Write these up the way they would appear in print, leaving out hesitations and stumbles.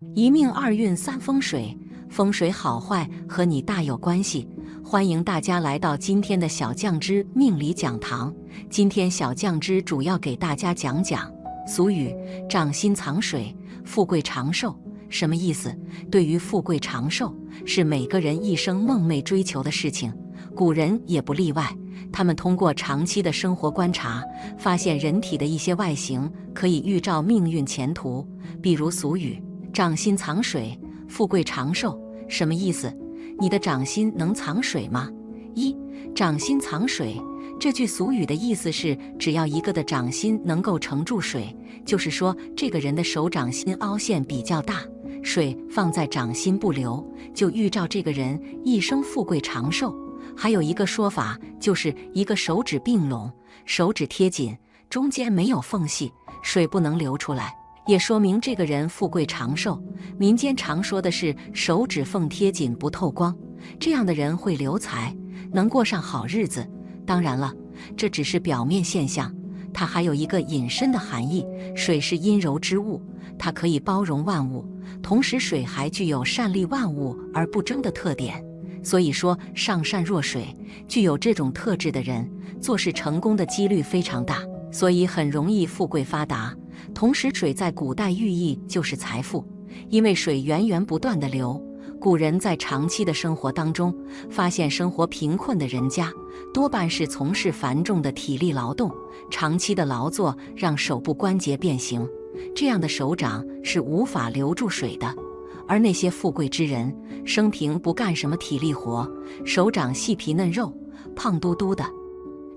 一命二运三风水，风水好坏和你大有关系。欢迎大家来到今天的小酱之命理讲堂。今天小酱之主要给大家讲讲俗语“掌心藏水，富贵长寿”什么意思？对于富贵长寿，是每个人一生梦寐追求的事情，古人也不例外。他们通过长期的生活观察，发现人体的一些外形可以预兆命运前途。比如俗语“掌心藏水，富贵长寿”什么意思？你的掌心能藏水吗？掌心藏水，这句俗语的意思是，只要一个的掌心能够盛住水，就是说这个人的手掌心凹陷比较大，水放在掌心不流，就预兆这个人一生富贵长寿。还有一个说法，就是一个手指并拢，手指贴紧，中间没有缝隙，水不能流出来，也说明这个人富贵长寿。民间常说的是手指缝贴紧不透光，这样的人会留财，能过上好日子。当然了，这只是表面现象，它还有一个隐身的含义。水是阴柔之物，它可以包容万物，同时水还具有善利万物而不争的特点。所以说上善若水，具有这种特质的人，做事成功的几率非常大，所以很容易富贵发达。同时水在古代寓意就是财富，因为水源源不断的流。古人在长期的生活当中，发现生活贫困的人家多半是从事繁重的体力劳动，长期的劳作让手部关节变形，这样的手掌是无法留住水的。而那些富贵之人，生平不干什么体力活，手掌细皮嫩肉，胖嘟嘟的，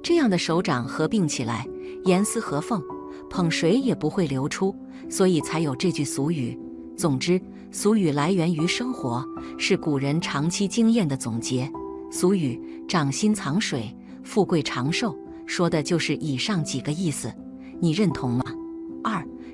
这样的手掌合并起来，严丝合缝，捧水也不会流出，所以才有这句俗语。总之，俗语来源于生活，是古人长期经验的总结。俗语“掌心藏水，富贵长寿”说的就是以上几个意思，你认同吗？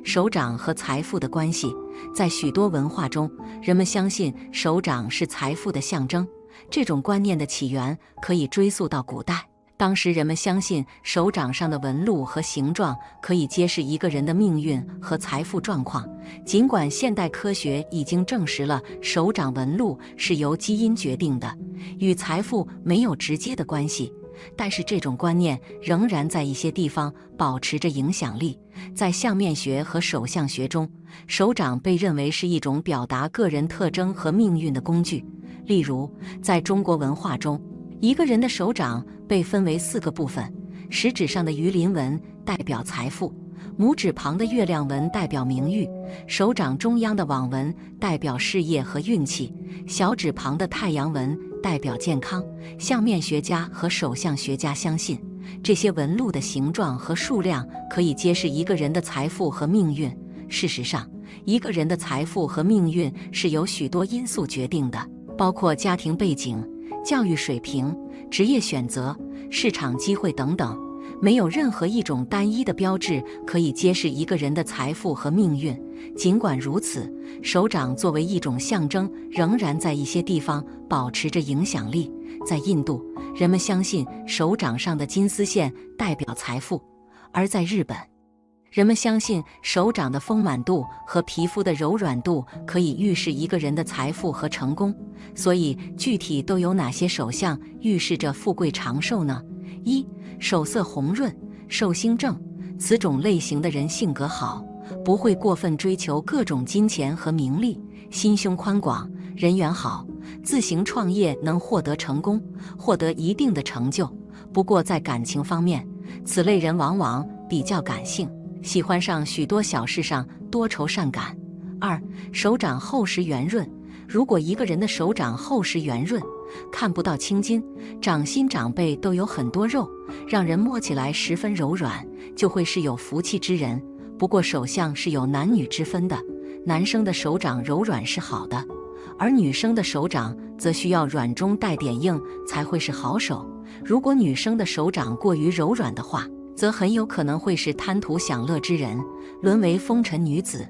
手掌和财富的关系。在许多文化中，人们相信手掌是财富的象征，这种观念的起源可以追溯到古代。当时人们相信手掌上的纹路和形状可以揭示一个人的命运和财富状况。尽管现代科学已经证实了手掌纹路是由基因决定的，与财富没有直接的关系，但是这种观念仍然在一些地方保持着影响力。在相面学和手相学中，手掌被认为是一种表达个人特征和命运的工具。例如，在中国文化中，一个人的手掌被分为4个部分：食指上的鱼鳞纹代表财富，拇指旁的月亮纹代表名誉，手掌中央的网纹代表事业和运气，小指旁的太阳纹代表健康。相面学家和手相学家相信，这些纹路的形状和数量可以揭示一个人的财富和命运。事实上，一个人的财富和命运是由许多因素决定的，包括家庭背景、教育水平、职业选择、市场机会等等。没有任何一种单一的标志可以揭示一个人的财富和命运。尽管如此，手掌作为一种象征，仍然在一些地方保持着影响力。在印度，人们相信手掌上的金丝线代表财富；而在日本，人们相信手掌的丰满度和皮肤的柔软度可以预示一个人的财富和成功。所以，具体都有哪些手相预示着富贵长寿呢？手色红润，寿星正，此种类型的人性格好，不会过分追求各种金钱和名利，心胸宽广，人缘好，自行创业能获得成功，获得一定的成就。不过在感情方面，此类人往往比较感性，喜欢上许多小事上多愁善感。手掌厚实圆润，如果一个人的手掌厚实圆润，看不到青筋，掌心掌背都有很多肉，让人摸起来十分柔软，就会是有福气之人。不过手相是有男女之分的，男生的手掌柔软是好的，而女生的手掌则需要软中带点硬才会是好手。如果女生的手掌过于柔软的话，则很有可能会是贪图享乐之人，沦为风尘女子。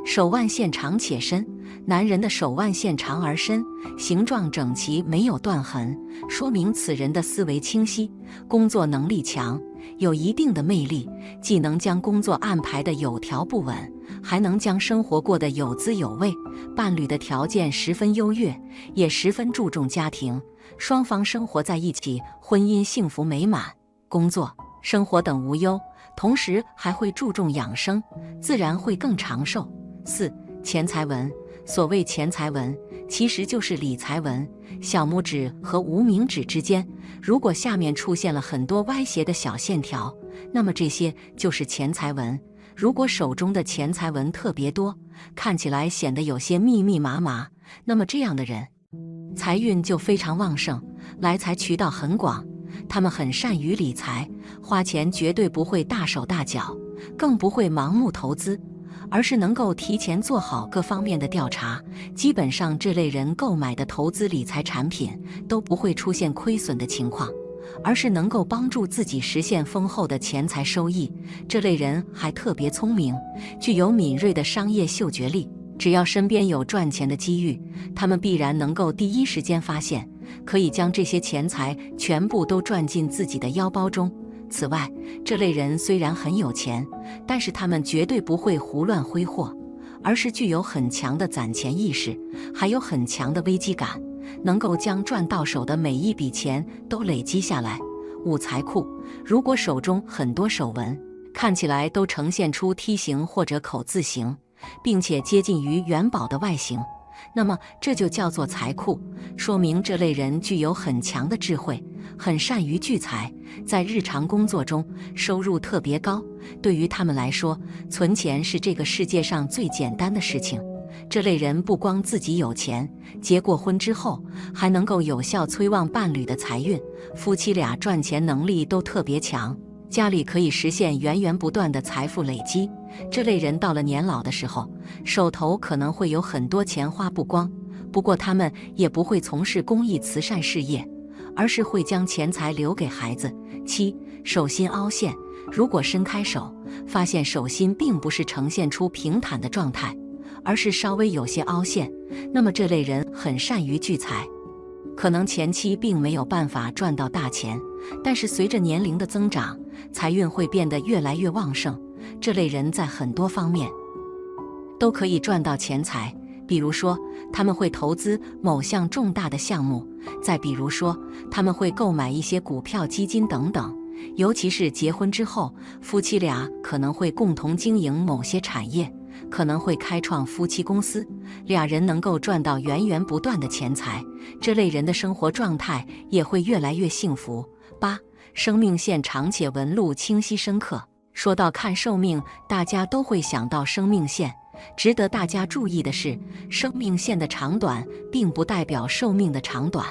手腕线长且深，男人的手腕线长而深，形状整齐，没有断痕，说明此人的思维清晰，工作能力强，有一定的魅力，既能将工作安排得有条不紊，还能将生活过得有滋有味。伴侣的条件十分优越，也十分注重家庭，双方生活在一起，婚姻幸福美满，工作、生活等无忧，同时还会注重养生，自然会更长寿。4. 钱财文。所谓钱财文，其实就是理财文。小拇指和无名指之间，如果下面出现了很多歪斜的小线条，那么这些就是钱财文。如果手中的钱财文特别多，看起来显得有些密密麻麻，那么这样的人财运就非常旺盛，来财渠道很广。他们很善于理财，花钱绝对不会大手大脚，更不会盲目投资，而是能够提前做好各方面的调查。基本上这类人购买的投资理财产品都不会出现亏损的情况，而是能够帮助自己实现丰厚的钱财收益。这类人还特别聪明，具有敏锐的商业嗅觉力，只要身边有赚钱的机遇，他们必然能够第一时间发现，可以将这些钱财全部都赚进自己的腰包中。此外，这类人虽然很有钱，但是他们绝对不会胡乱挥霍，而是具有很强的攒钱意识，还有很强的危机感，能够将赚到手的每一笔钱都累积下来。5. 财库。如果手中很多手纹，看起来都呈现出梯形或者口字形，并且接近于元宝的外形，那么这就叫做财库，说明这类人具有很强的智慧，很善于聚财，在日常工作中收入特别高。对于他们来说，存钱是这个世界上最简单的事情。这类人不光自己有钱，结过婚之后还能够有效催旺伴侣的财运，夫妻俩赚钱能力都特别强，家里可以实现源源不断的财富累积。这类人到了年老的时候，手头可能会有很多钱花不光，不过他们也不会从事公益慈善事业，而是会将钱财留给孩子。7. 手心凹陷。如果伸开手，发现手心并不是呈现出平坦的状态，而是稍微有些凹陷，那么这类人很善于聚财。可能前期并没有办法赚到大钱，但是随着年龄的增长，财运会变得越来越旺盛。这类人在很多方面都可以赚到钱财，比如说他们会投资某项重大的项目，再比如说他们会购买一些股票、基金等等。尤其是结婚之后，夫妻俩可能会共同经营某些产业，可能会开创夫妻公司，俩人能够赚到源源不断的钱财，这类人的生活状态也会越来越幸福。8. 生命线长且纹路清晰深刻。说到看寿命，大家都会想到生命线。值得大家注意的是，生命线的长短并不代表寿命的长短，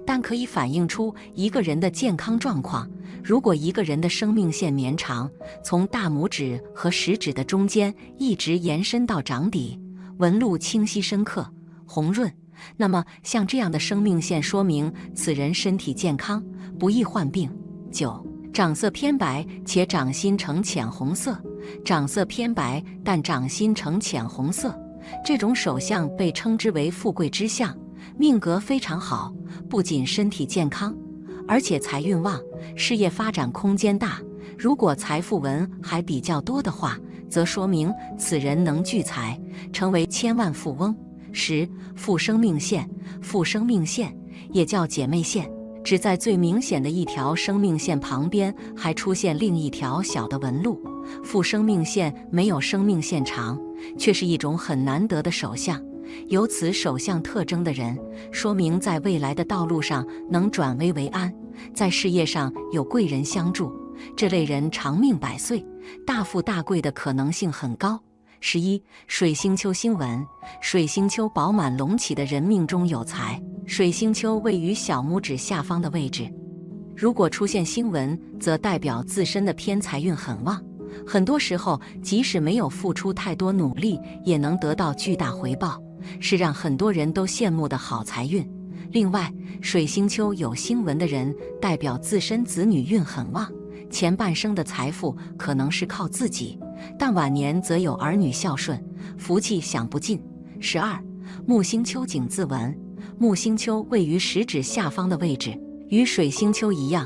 但可以反映出一个人的健康状况。如果一个人的生命线绵长，从大拇指和食指的中间一直延伸到掌底，纹路清晰深刻、红润，那么像这样的生命线说明此人身体健康，不易患病。9. 掌色偏白且掌心呈浅红色。掌色偏白但掌心呈浅红色，这种手相被称之为富贵之相，命格非常好，不仅身体健康，而且财运旺，事业发展空间大。如果财富纹还比较多的话，则说明此人能聚财，成为千万富翁。10. 副生命线。副生命线也叫姐妹线，只在最明显的一条生命线旁边还出现另一条小的纹路。副生命线没有生命线长，却是一种很难得的手相。有此手相特征的人，说明在未来的道路上能转危为安，在事业上有贵人相助。这类人长命百岁，大富大贵的可能性很高。11. 水星丘星纹。水星丘饱满隆起的人命中有财，水星丘位于小拇指下方的位置，如果出现星纹，则代表自身的偏财运很旺。很多时候，即使没有付出太多努力，也能得到巨大回报，是让很多人都羡慕的好财运。另外，水星丘有星纹的人，代表自身子女运很旺，前半生的财富可能是靠自己，但晚年则有儿女孝顺，福气享不尽。12. 木星丘井字纹。木星丘位于食指下方的位置，与水星丘一样，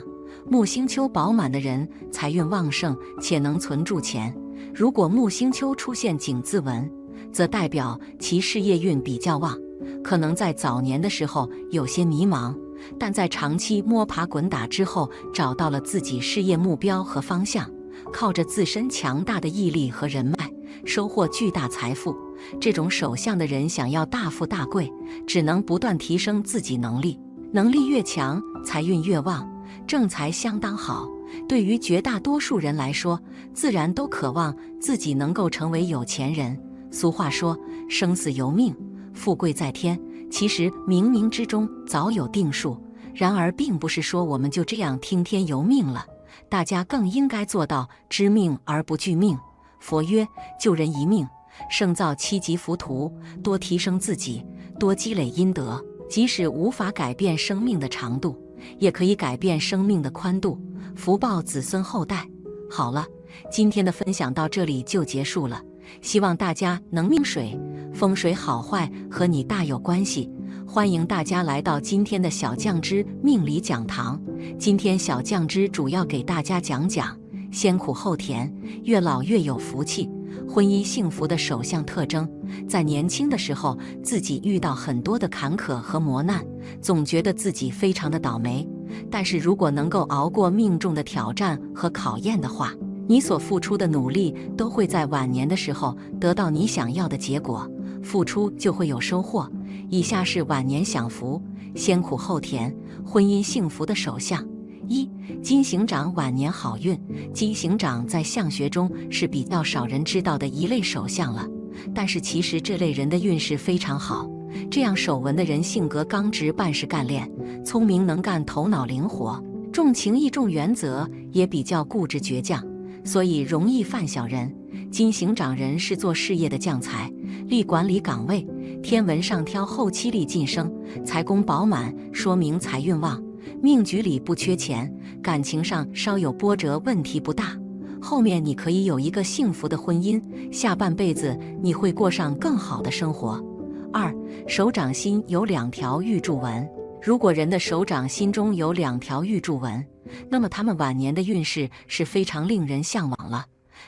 木星丘饱满的人财运旺盛且能存住钱。如果木星丘出现井字纹，则代表其事业运比较旺，可能在早年的时候有些迷茫，但在长期摸爬滚打之后，找到了自己事业目标和方向，靠着自身强大的毅力和人脉，收获巨大财富。这种手相的人想要大富大贵，只能不断提升自己能力，能力越强，财运越旺，正财相当好。对于绝大多数人来说，自然都渴望自己能够成为有钱人。俗话说，生死由命，富贵在天。其实冥冥之中早有定数，然而并不是说我们就这样听天由命了，大家更应该做到知命而不惧命。佛曰：救人一命，胜造七级浮屠。多提升自己，多积累阴德，即使无法改变生命的长度，也可以改变生命的宽度，福报子孙后代。好了，今天的分享到这里就结束了，希望大家能命水。风水好坏和你大有关系，欢迎大家来到今天的小酱汁命理讲堂。今天小酱汁主要给大家讲讲先苦后甜，越老越有福气，婚姻幸福的首相特征。在年轻的时候，自己遇到很多的坎坷和磨难，总觉得自己非常的倒霉，但是如果能够熬过命中的挑战和考验的话，你所付出的努力都会在晚年的时候得到你想要的结果，付出就会有收获。以下是晚年享福，先苦后甜，婚姻幸福的首相。一、金星长晚年好运。金星长在相学中是比较少人知道的一类首相了，但是其实这类人的运势非常好。这样手纹的人性格刚直，办事干练，聪明能干，头脑灵活，重情义重原则，也比较固执倔强，所以容易犯小人。金星长人是做事业的将才，历管理岗位，天文上挑后期力晋升，财宫饱满，说明财运旺。命局里不缺钱，感情上稍有波折问题不大，后面你可以有一个幸福的婚姻，下半辈子你会过上更好的生活。二、手掌心有2条玉柱纹。如果人的手掌心中有2条玉柱纹，那么他们晚年的运势是非常令人向往了。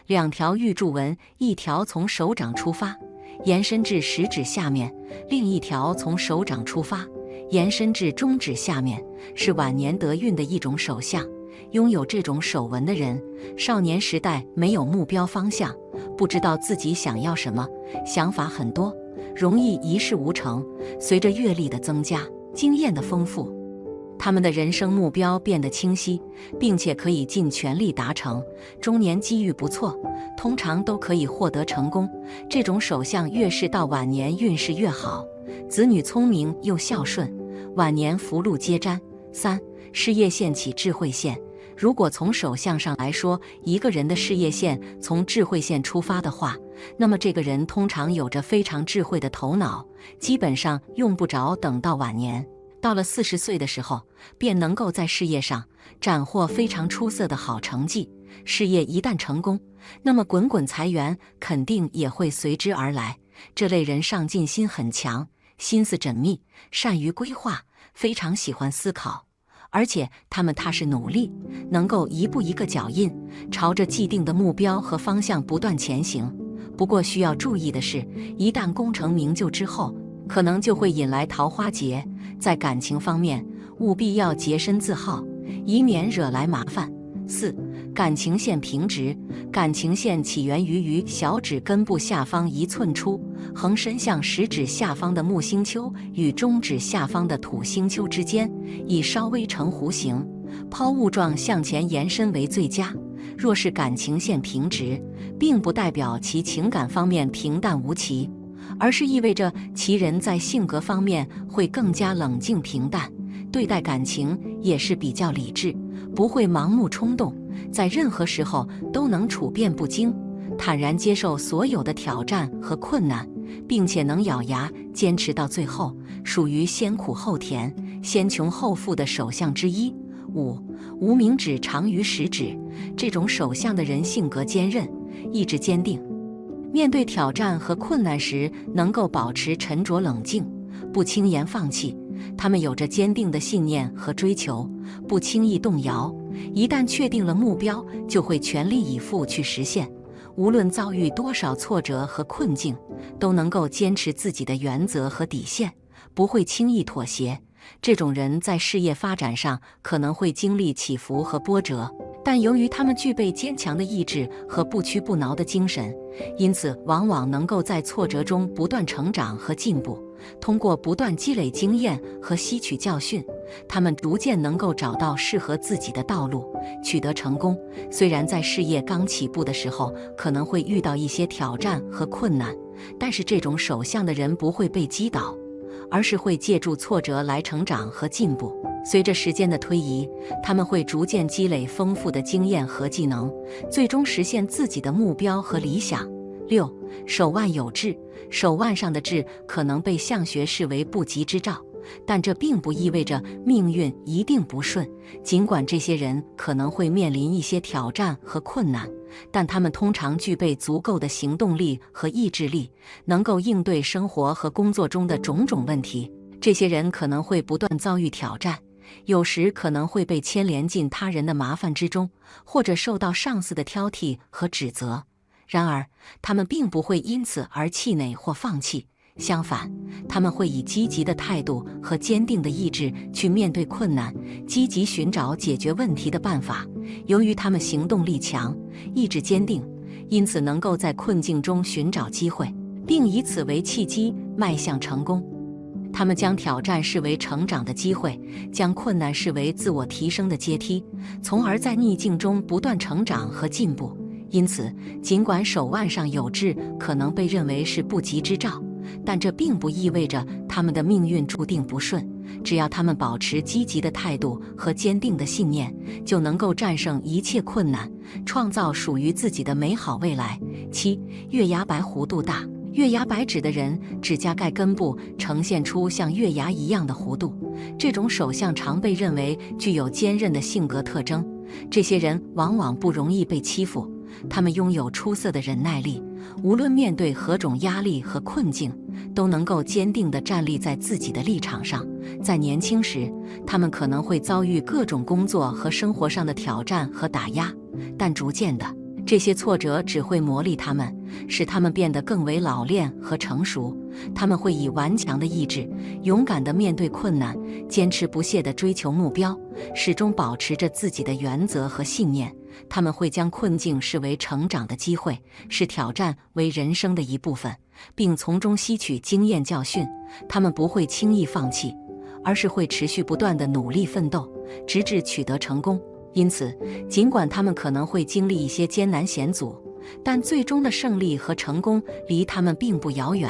2条玉柱纹，一条从手掌出发，延伸至食指下面，另一条从手掌出发，延伸至中指下面，是晚年得运的一种手相。拥有这种手纹的人，少年时代没有目标方向，不知道自己想要什么，想法很多，容易一事无成。随着阅历的增加，经验的丰富，他们的人生目标变得清晰，并且可以尽全力达成。中年机遇不错，通常都可以获得成功。这种手相越是到晚年运势越好，子女聪明又孝顺，晚年福禄皆沾。三、事业线起智慧线。如果从手相上来说，一个人的事业线从智慧线出发的话，那么这个人通常有着非常智慧的头脑，基本上用不着等到晚年，到了40岁的时候，便能够在事业上斩获非常出色的好成绩。事业一旦成功，那么滚滚财源肯定也会随之而来。这类人上进心很强，心思缜密，善于规划，非常喜欢思考，而且他们踏实努力，能够一步一个脚印，朝着既定的目标和方向不断前行。不过需要注意的是，一旦功成名就之后，可能就会引来桃花劫。在感情方面，务必要洁身自好，以免惹来麻烦。四、感情线平直。感情线起源于小指根部下方1寸处，横伸向食指下方的木星丘与中指下方的土星丘之间，以稍微呈弧形、抛物状向前延伸为最佳。若是感情线平直，并不代表其情感方面平淡无奇，而是意味着其人在性格方面会更加冷静平淡，对待感情也是比较理智，不会盲目冲动，在任何时候都能处变不惊，坦然接受所有的挑战和困难，并且能咬牙坚持到最后，属于先苦后甜、先穷后富的手相之一。五、无名指长于食指。这种手相的人性格坚韧，意志坚定，面对挑战和困难时能够保持沉着冷静，不轻言放弃，他们有着坚定的信念和追求，不轻易动摇。一旦确定了目标，就会全力以赴去实现。无论遭遇多少挫折和困境，都能够坚持自己的原则和底线，不会轻易妥协。这种人在事业发展上可能会经历起伏和波折，但由于他们具备坚强的意志和不屈不挠的精神，因此往往能够在挫折中不断成长和进步。通过不断积累经验和吸取教训，他们逐渐能够找到适合自己的道路，取得成功。虽然在事业刚起步的时候可能会遇到一些挑战和困难，但是这种手相的人不会被击倒，而是会借助挫折来成长和进步。随着时间的推移，他们会逐渐积累丰富的经验和技能，最终实现自己的目标和理想。6. 手腕有痣。手腕上的痣可能被相学视为不吉之兆，但这并不意味着命运一定不顺。尽管这些人可能会面临一些挑战和困难，但他们通常具备足够的行动力和意志力，能够应对生活和工作中的种种问题。这些人可能会不断遭遇挑战，有时可能会被牵连进他人的麻烦之中，或者受到上司的挑剔和指责。然而，他们并不会因此而气馁或放弃，相反，他们会以积极的态度和坚定的意志去面对困难，积极寻找解决问题的办法。由于他们行动力强，意志坚定，因此能够在困境中寻找机会，并以此为契机迈向成功。他们将挑战视为成长的机会，将困难视为自我提升的阶梯，从而在逆境中不断成长和进步。因此，尽管手腕上有痣可能被认为是不吉之兆，但这并不意味着他们的命运注定不顺。只要他们保持积极的态度和坚定的信念，就能够战胜一切困难，创造属于自己的美好未来。7. 月牙白弧度大。月牙白指的人，指甲盖根部呈现出像月牙一样的弧度，这种手相常被认为具有坚韧的性格特征。这些人往往不容易被欺负，他们拥有出色的忍耐力，无论面对何种压力和困境，都能够坚定地站立在自己的立场上。在年轻时，他们可能会遭遇各种工作和生活上的挑战和打压，但逐渐的，这些挫折只会磨砺他们，使他们变得更为老练和成熟。他们会以顽强的意志，勇敢地面对困难，坚持不懈地追求目标，始终保持着自己的原则和信念。他们会将困境视为成长的机会，视挑战为人生的一部分，并从中吸取经验教训。他们不会轻易放弃，而是会持续不断地努力奋斗，直至取得成功。因此，尽管他们可能会经历一些艰难险阻，但最终的胜利和成功离他们并不遥远。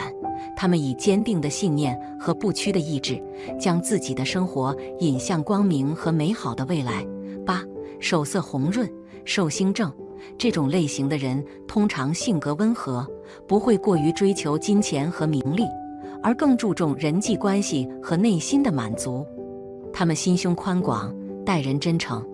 他们以坚定的信念和不屈的意志，将自己的生活引向光明和美好的未来。8. 手色红润。寿星正。这种类型的人通常性格温和，不会过于追求金钱和名利，而更注重人际关系和内心的满足。他们心胸宽广，待人真诚，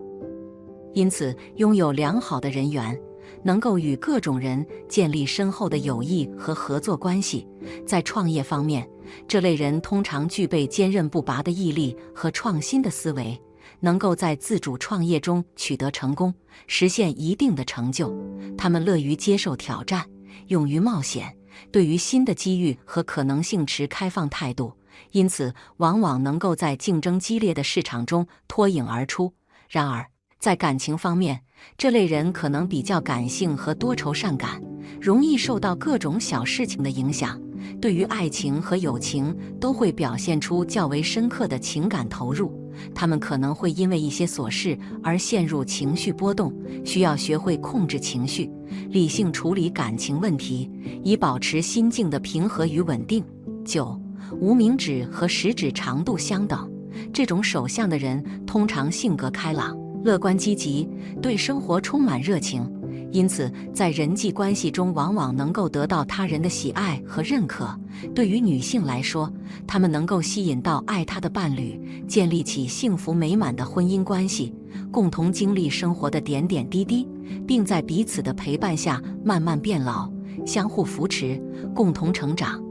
因此拥有良好的人缘，能够与各种人建立深厚的友谊和合作关系。在创业方面，这类人通常具备坚韧不拔的毅力和创新的思维，能够在自主创业中取得成功，实现一定的成就。他们乐于接受挑战，勇于冒险，对于新的机遇和可能性持开放态度，因此往往能够在竞争激烈的市场中脱颖而出。然而，在感情方面，这类人可能比较感性和多愁善感，容易受到各种小事情的影响，对于爱情和友情都会表现出较为深刻的情感投入。他们可能会因为一些琐事而陷入情绪波动，需要学会控制情绪，理性处理感情问题，以保持心境的平和与稳定。9. 无名指和食指长度相等。这种手相的人通常性格开朗，乐观积极，对生活充满热情，因此在人际关系中往往能够得到他人的喜爱和认可。对于女性来说，她们能够吸引到爱她的伴侣，建立起幸福美满的婚姻关系，共同经历生活的点点滴滴，并在彼此的陪伴下慢慢变老，相互扶持，共同成长。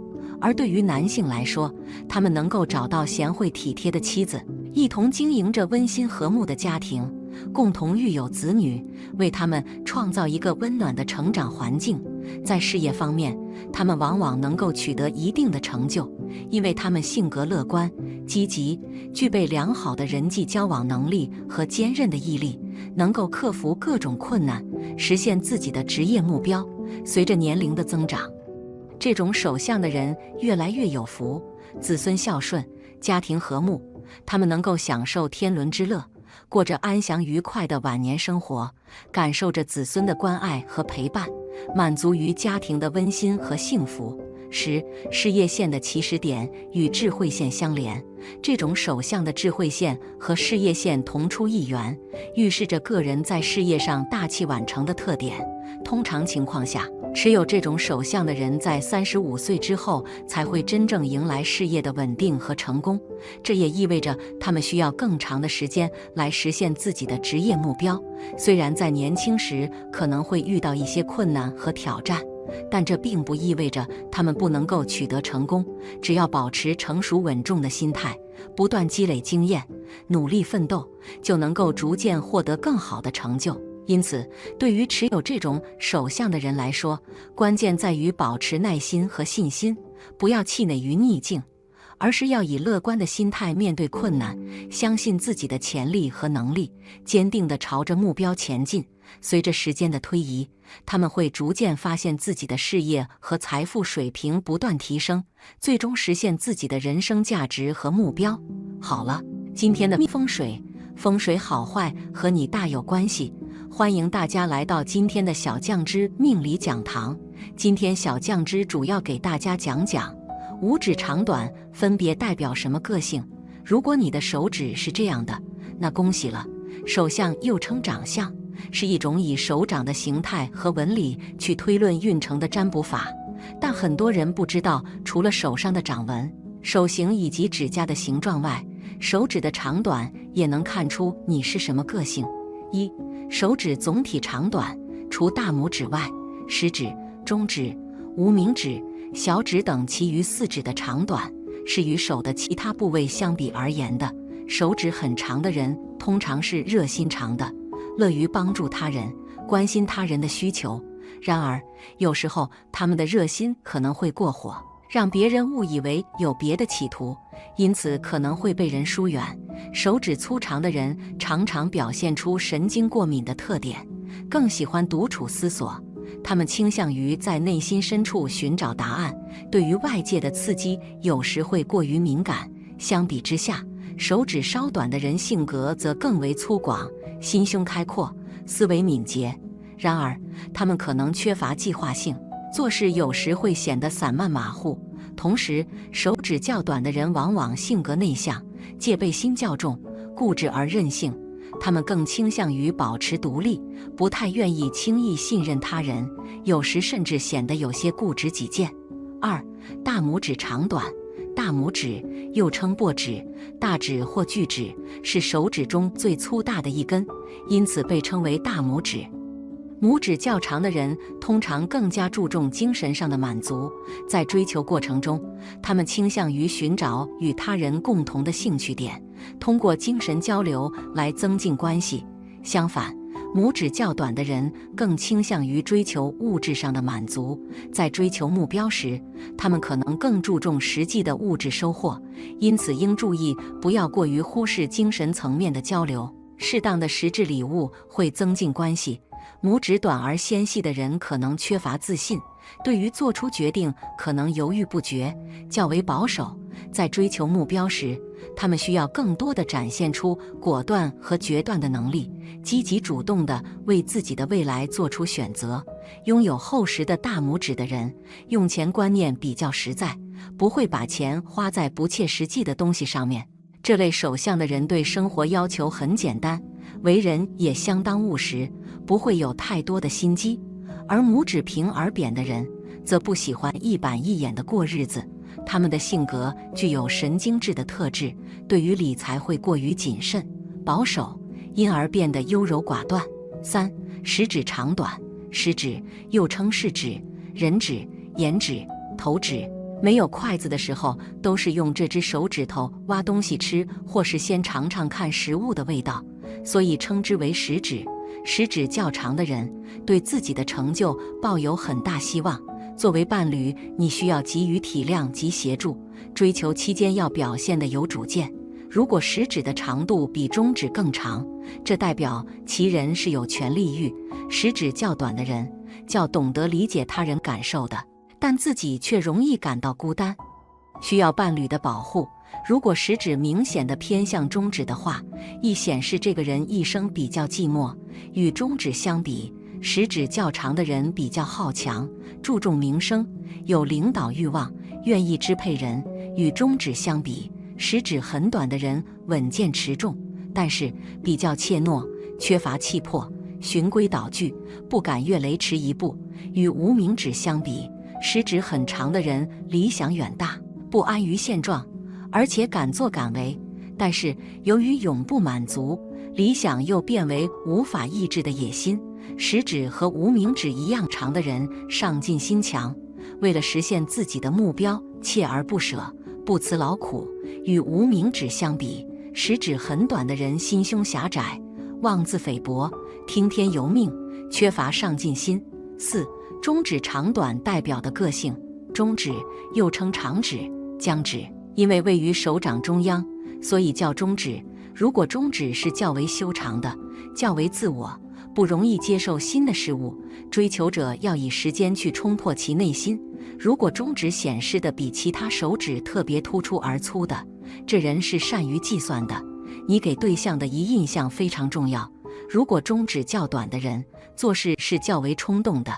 而对于男性来说，他们能够找到贤惠体贴的妻子，一同经营着温馨和睦的家庭，共同育有子女，为他们创造一个温暖的成长环境。在事业方面，他们往往能够取得一定的成就，因为他们性格乐观、积极，具备良好的人际交往能力和坚韧的毅力，能够克服各种困难，实现自己的职业目标。随着年龄的增长，这种守相的人越来越有福，子孙孝顺，家庭和睦，他们能够享受天伦之乐，过着安详愉快的晚年生活，感受着子孙的关爱和陪伴，满足于家庭的温馨和幸福。事业线的起始点与智慧线相连，这种守相的智慧线和事业线同出一源，预示着个人在事业上大器晚成的特点。通常情况下，持有这种守相的人在35岁之后才会真正迎来事业的稳定和成功，这也意味着他们需要更长的时间来实现自己的职业目标。虽然在年轻时可能会遇到一些困难和挑战，但这并不意味着他们不能够取得成功。只要保持成熟稳重的心态，不断积累经验，努力奋斗，就能够逐渐获得更好的成就。因此，对于持有这种守相的人来说，关键在于保持耐心和信心，不要气馁于逆境，而是要以乐观的心态面对困难，相信自己的潜力和能力，坚定地朝着目标前进。随着时间的推移，他们会逐渐发现自己的事业和财富水平不断提升，最终实现自己的人生价值和目标。好了，今天的风水好坏和你大有关系，欢迎大家来到今天的小酱汁命理讲堂。今天小酱汁主要给大家讲讲五指长短分别代表什么个性。如果你的手指是这样的，那恭喜了。手相又称掌相，是一种以手掌的形态和纹理去推论运程的占卜法。但很多人不知道，除了手上的掌纹、手型以及指甲的形状外，手指的长短也能看出你是什么个性。一、手指总体长短，除大拇指外，食指、中指、无名指、小指等其余4指的长短是与手的其他部位相比而言的。手指很长的人通常是热心肠的，乐于帮助他人，关心他人的需求。然而，有时候他们的热心可能会过火，让别人误以为有别的企图，因此可能会被人疏远。手指粗长的人常常表现出神经过敏的特点，更喜欢独处思索。他们倾向于在内心深处寻找答案，对于外界的刺激有时会过于敏感。相比之下，手指稍短的人性格则更为粗犷，心胸开阔，思维敏捷。然而，他们可能缺乏计划性，做事有时会显得散漫马虎。同时，手指较短的人往往性格内向，戒备心较重，固执而任性。他们更倾向于保持独立，不太愿意轻易信任他人，有时甚至显得有些固执己见。二、大拇指长短。大拇指又称薄指、大指或巨指，是手指中最粗大的一根，因此被称为大拇指。拇指较长的人通常更加注重精神上的满足，在追求过程中，他们倾向于寻找与他人共同的兴趣点，通过精神交流来增进关系。相反，拇指较短的人更倾向于追求物质上的满足，在追求目标时，他们可能更注重实际的物质收获，因此应注意不要过于忽视精神层面的交流。适当的实质礼物会增进关系。拇指短而纤细的人可能缺乏自信，对于做出决定可能犹豫不决，较为保守。在追求目标时，他们需要更多地展现出果断和决断的能力，积极主动地为自己的未来做出选择。拥有厚实的大拇指的人，用钱观念比较实在，不会把钱花在不切实际的东西上面。这类手相的人对生活要求很简单，为人也相当务实，不会有太多的心机。而拇指平而扁的人，则不喜欢一板一眼地过日子，他们的性格具有神经质的特质，对于理财会过于谨慎、保守，因而变得优柔寡断。三、食指长短。食指又称食指、人指、眼指、头指、没有筷子的时候，都是用这只手指头挖东西吃，或是先尝尝看食物的味道，所以称之为食指。食指较长的人，对自己的成就抱有很大希望。作为伴侣，你需要给予体谅及协助，追求期间要表现得有主见。如果食指的长度比中指更长，这代表其人是有权利欲。食指较短的人，较懂得理解他人感受的，但自己却容易感到孤单，需要伴侣的保护。如果食指明显的偏向中指的话，亦显示这个人一生比较寂寞。与中指相比，食指较长的人比较好强，注重名声，有领导欲望，愿意支配人。与中指相比，食指很短的人稳健持重，但是比较怯懦，缺乏气魄，循规蹈矩，不敢越雷池一步。与无名指相比，食指很长的人理想远大，不安于现状，而且敢作敢为。但是由于永不满足，理想又变为无法抑制的野心。食指和无名指一样长的人上进心强，为了实现自己的目标，锲而不舍，不辞劳苦。与无名指相比，食指很短的人心胸狭窄，妄自菲薄，听天由命，缺乏上进心。4. 中指长短代表的个性。中指又称长指、僵指，因为位于手掌中央，所以叫中指。如果中指是较为修长的，较为自我，不容易接受新的事物，追求者要以时间去冲破其内心。如果中指显示的比其他手指特别突出而粗的，这人是善于计算的。你给对象的一印象非常重要。如果中指较短的人，做事是较为冲动的，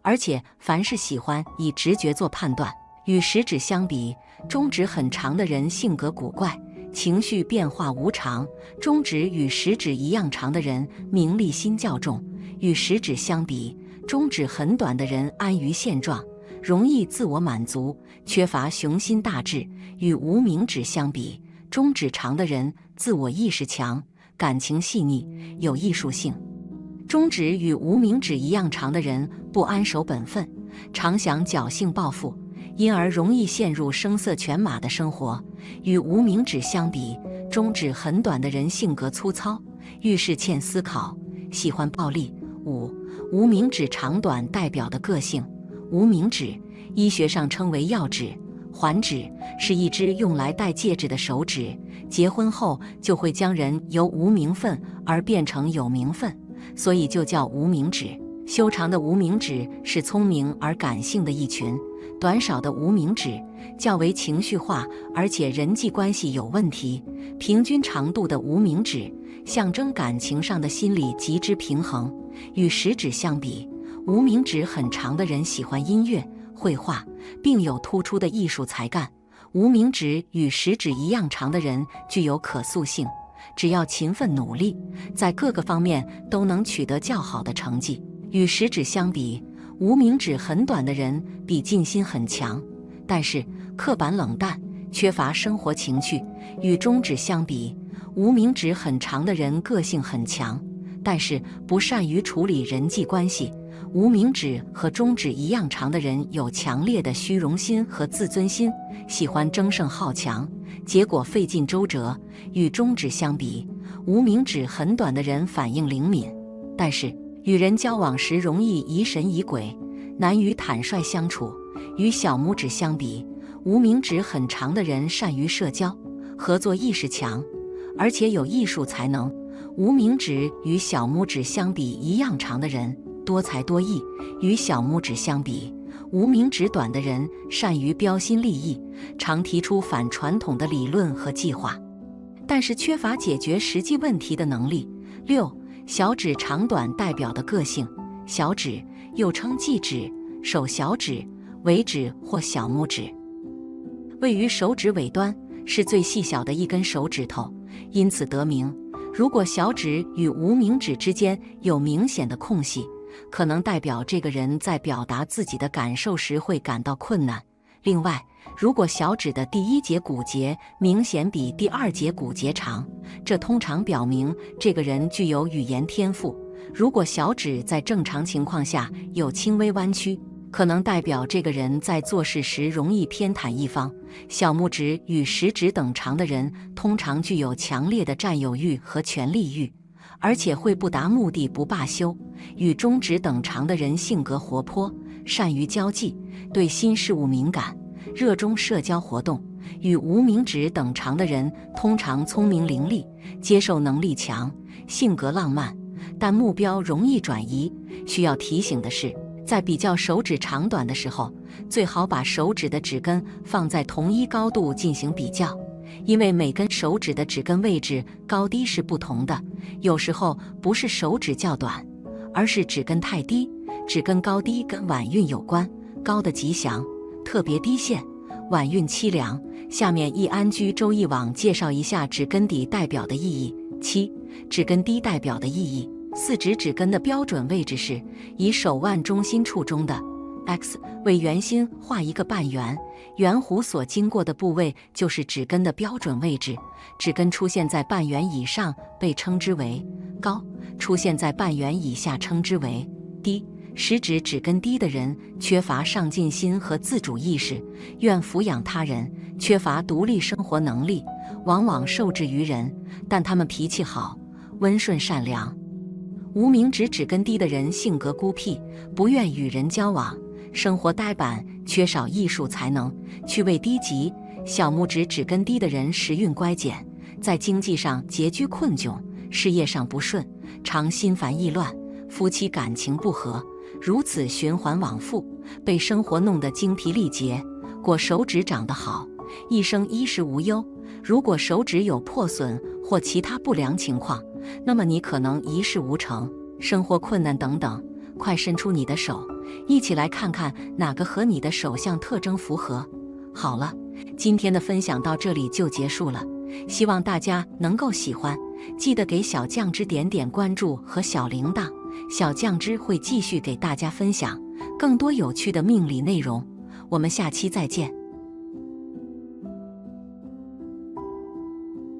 而且凡事喜欢以直觉做判断。与食指相比，中指很长的人性格古怪，情绪变化无常。中指与食指一样长的人名利心较重。与食指相比，中指很短的人安于现状，容易自我满足，缺乏雄心大志。与无名指相比，中指长的人自我意识强，感情细腻，有艺术性。中指与无名指一样长的人不安守本分，常想侥幸报复，因而容易陷入声色犬马的生活。与无名指相比，中指很短的人性格粗糙，遇事欠思考，喜欢暴力。5. 无名指长短代表的个性。无名指医学上称为药指、环指，是一只用来戴戒指的手指。结婚后就会将人由无名分而变成有名分，所以就叫无名指。修长的无名指是聪明而感性的一群，短少的无名指较为情绪化，而且人际关系有问题。平均长度的无名指象征感情上的心理极之平衡。与食指相比，无名指很长的人喜欢音乐、绘画，并有突出的艺术才干。无名指与食指一样长的人具有可塑性，只要勤奋努力，在各个方面都能取得较好的成绩。与食指相比，无名指很短的人比尽心很强，但是刻板冷淡，缺乏生活情趣。与中指相比，无名指很长的人个性很强，但是不善于处理人际关系。无名指和中指一样长的人有强烈的虚荣心和自尊心，喜欢争胜好强，结果费尽周折。与中指相比，无名指很短的人反应灵敏，但是与人交往时容易疑神疑鬼，难于坦率相处。与小拇指相比，无名指很长的人善于社交，合作意识强，而且有艺术才能。无名指与小拇指相比一样长的人多才多艺。与小拇指相比，无名指短的人善于标新立异，常提出反传统的理论和计划，但是缺乏解决实际问题的能力。6. 小指长短代表的个性。小指又称忌指、手小指、尾指或小拇指，位于手指尾端，是最细小的一根手指头，因此得名。如果小指与无名指之间有明显的空隙，可能代表这个人在表达自己的感受时会感到困难。另外，如果小指的第一节骨节明显比第二节骨节长，这通常表明这个人具有语言天赋。如果小指在正常情况下有轻微弯曲，可能代表这个人在做事时容易偏袒一方。小拇指与食指等长的人通常具有强烈的占有欲和权力欲，而且会不达目的不罢休。与中指等长的人性格活泼，善于交际，对新事物敏感，热衷社交活动。与无名指等长的人通常聪明伶俐，接受能力强，性格浪漫，但目标容易转移。需要提醒的是，在比较手指长短的时候，最好把手指的指根放在同一高度进行比较，因为每根手指的指根位置高低是不同的。有时候不是手指较短，而是指根太低。指根高低跟晚运有关，高的吉祥，特别低陷；晚运凄凉。下面易安居周易网介绍一下指根底代表的意义。7. 指根低代表的意义。四指指根的标准位置是以手腕中心处中的 X 为圆心画一个半圆，圆弧所经过的部位就是指根的标准位置。指根出现在半圆以上被称之为高，出现在半圆以下称之为低。食指指根低的人缺乏上进心和自主意识，愿抚养他人，缺乏独立生活能力，往往受制于人，但他们脾气好，温顺善良。无名指指根低的人性格孤僻，不愿与人交往，生活呆板，缺少艺术才能，趣味低级。小拇指指根低的人时运乖简，在经济上拮据困窘，事业上不顺，常心烦意乱，夫妻感情不和，如此循环往复，被生活弄得精疲力竭。果手指长得好，一生衣食无忧。如果手指有破损或其他不良情况，那么你可能一事无成，生活困难等等。快伸出你的手，一起来看看哪个和你的手相特征符合。好了，今天的分享到这里就结束了，希望大家能够喜欢，记得给小酱汁点点关注和小铃铛，小酱汁会继续给大家分享更多有趣的命理内容。我们下期再见。